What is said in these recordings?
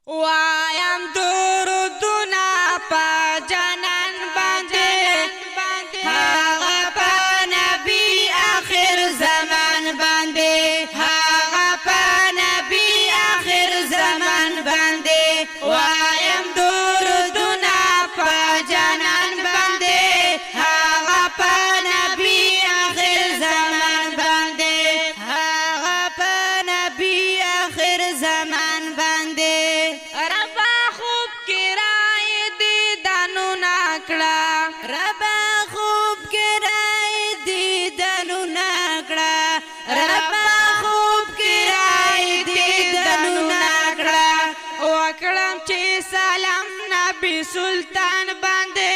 وایم درودونه په جنان باندې هغه په نبی آخر زمان باندې هغه په نبی آخر زمان باندې وایم درودونه په جنان باندې هغه په نبی آخر زمان باندې هغه په نبی آخر زمان باندې ربا خوب کرای دیدنو نکړه ربا خوب کرای دیدنو نکړه ربا خوب کرای دیدنو نکړه وکړم چې سلام نبی سلطان باندې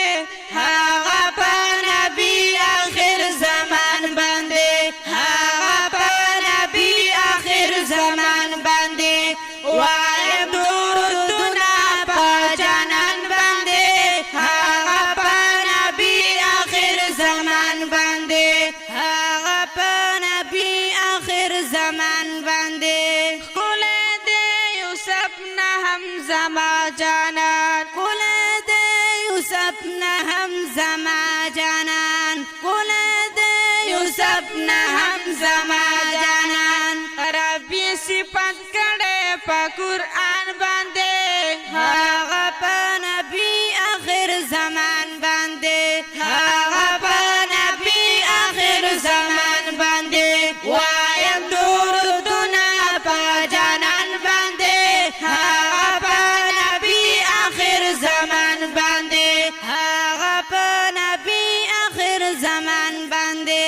هغه په نبی آخر زمان باندې هغه په نبی آخر زمان باندې وایم درودونه په جنان باندې هغه په نبی آخر زمان باندې هغه په نبی آخر زمان باندې ښکلی دی یوسف نه هم زما جانان ښکلی دی یوسف نه هم زما جانان ښکلی دی یوسف نه هم زما جانان ربي صفت کړي په قرآن باندې هغه په نبی آخر زمان باندې هغه په نبی آخر زمان باندې وایم درودونه په جانان باندې هغه په نبی آخر زمان باندې هغه په نبی آخر زمان باندې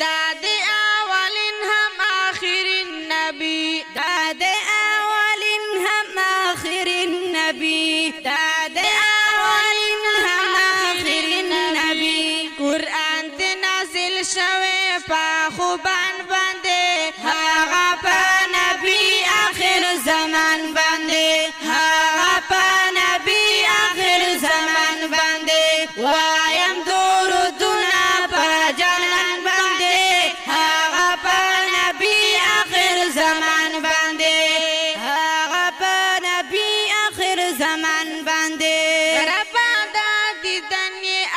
دا د اولین هم آخرین نبی دا د اولین هم آخرین نبی دا د اولین هم آخرین نبی قرآن ته نازل شوی په خوبان باندې هغه په نبی آخر زمان باندې هغه په نبی آخر زمان باندې وایم درودونه په جنان باندې هغه په نبی آخر زمان باندې هغه په نبی آخر زمان باندې ربا د دیدن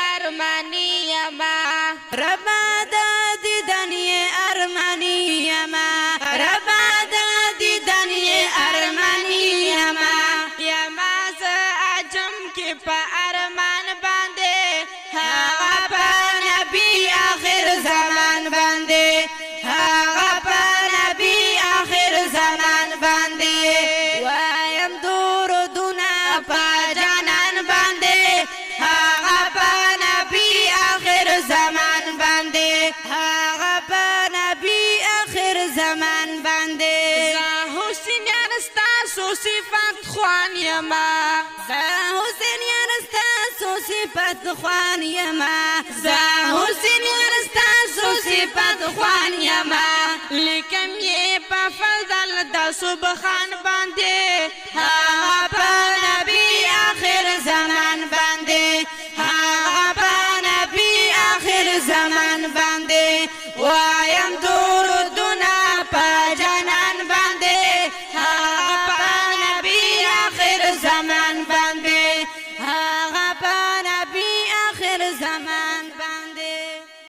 ارمانی یما ربا د دیدن ارمانی یما ربا د دیدن ارمانی یما یما ز عجم کې په ارمان باندې هغه په نبی آخر زمان باندې هغه په نبی آخر زمان باندې وایم درودونه په جانان باندې هغه په نبی آخر زمان باندې هغه په نبی آخر زمان باندې زه حسین یار ستاسو صفت خوان یما زه حسین یار ستاسو صفت خوان یما زه حسین یار ستاسو صفت خوان یما لیکم یې په فضل د سبحان باندې هغه په